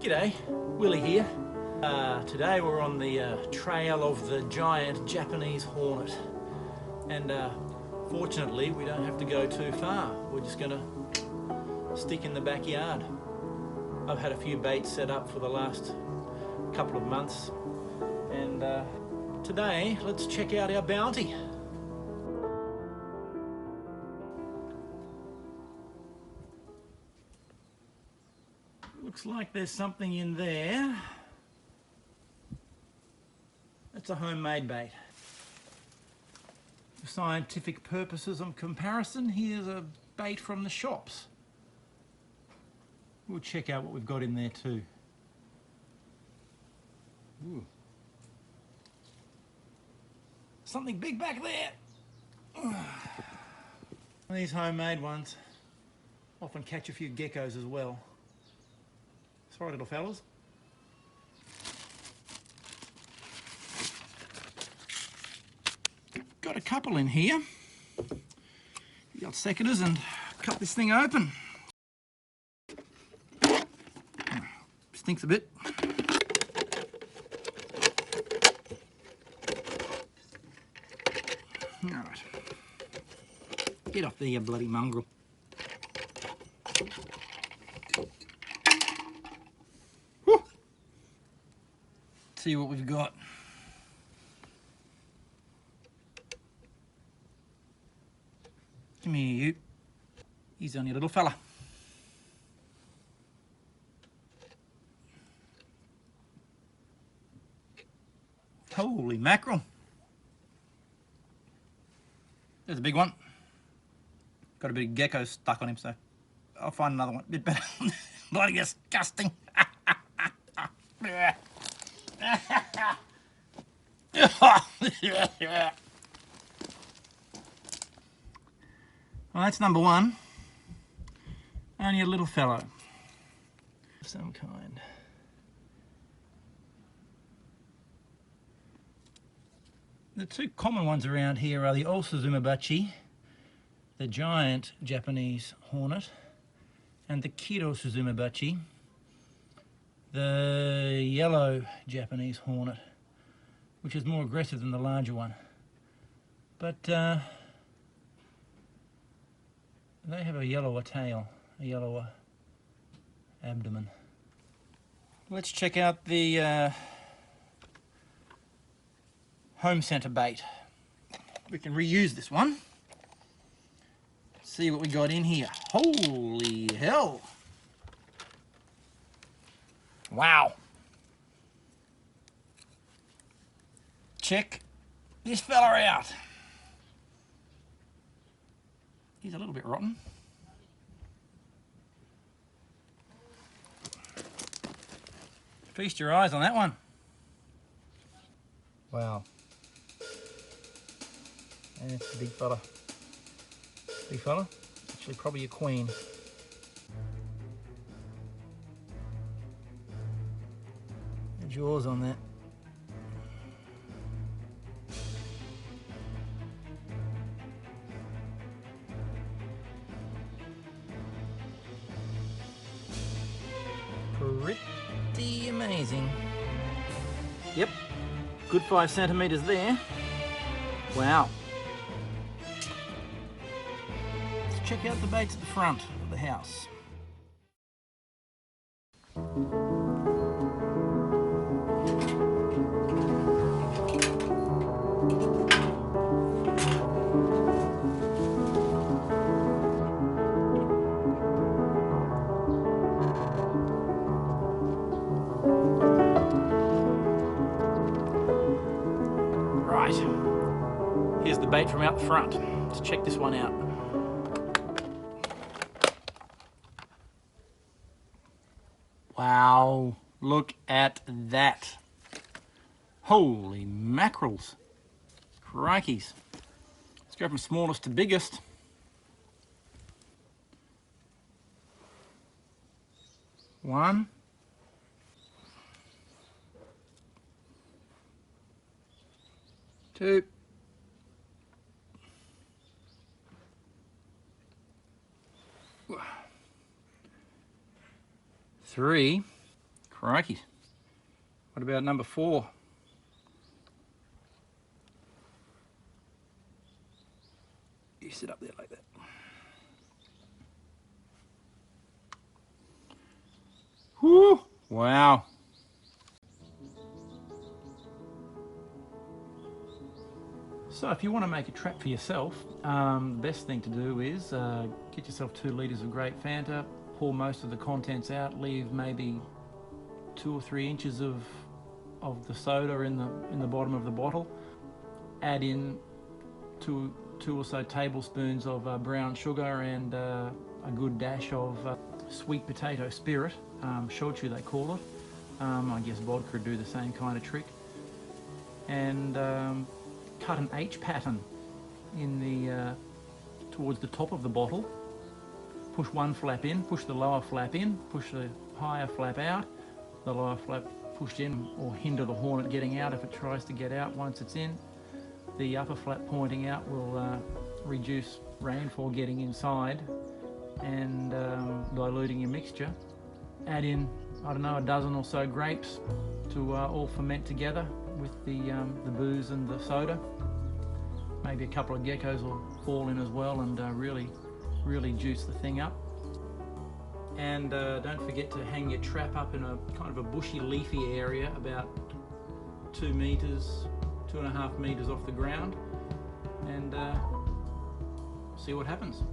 G'day, Willie here. Today we're on the trail of the giant Japanese Hornet, and fortunately we don't have to go too far. We're just gonna stick in the backyard. I've had a few baits set up for the last couple of months, and today let's check out our bounty. Looks like there's something in there. That's a homemade bait. For scientific purposes of comparison, here's a bait from the shops. We'll check out what we've got in there too. Ooh. Something big back there. These homemade ones often catch a few geckos as well. Sorry, little fellas. Got a couple in here. You got secateurs and cut this thing open. Stinks a bit. All right. Get off there, you bloody mongrel. Woo. See what we've got. Come here, you. He's only a little fella. Holy mackerel. There's a big one. Got a bit of gecko stuck on him, so I'll find another one a bit better. Bloody disgusting. Well, that's number one. Only a little fellow of some kind. The two common ones around here are the Osuzumabachi, the giant Japanese hornet, and the Kiro Suzumabachi, the yellow Japanese hornet, which is more aggressive than the larger one. But they have a yellower tail, a yellower abdomen. Let's check out the home centre bait. We can reuse this one. See what we got in here. Holy hell! Wow! Check this fella out. He's a little bit rotten. Feast your eyes on that one. Wow. And it's a big fella. Big fella? Actually probably a queen. The jaws on that. Pretty amazing. Yep, good 5 centimeters there. Wow. Let's check out the baits at the front of the house. Here's the bait from out the front. Let's check this one out. Wow, look at that. Holy mackerels. Crikeys. Let's go from smallest to biggest. One. Two. Three. Crikey. What about number 4? You sit up there like that. Whoo! Wow. So if you want to make a trap for yourself, the best thing to do is get yourself 2 litres of grape Fanta, pour most of the contents out, leave maybe 2 or 3 inches of the soda in the bottom of the bottle, add in two or so tablespoons of brown sugar and a good dash of sweet potato spirit, shochu they call it. I guess vodka would do the same kind of trick. And cut an H pattern in the towards the top of the bottle. Push one flap in, push the lower flap in, push the higher flap out. The lower flap pushed in or hinder the Hornet getting out if it tries to get out once it's in. The upper flap pointing out will reduce rainfall getting inside and diluting your mixture. Add in, I don't know, a dozen or so grapes to all ferment together with the booze and the soda. Maybe a couple of geckos will fall in as well and really juice the thing up. And don't forget to hang your trap up in a kind of a bushy, leafy area about 2 meters, 2.5 meters off the ground, and see what happens.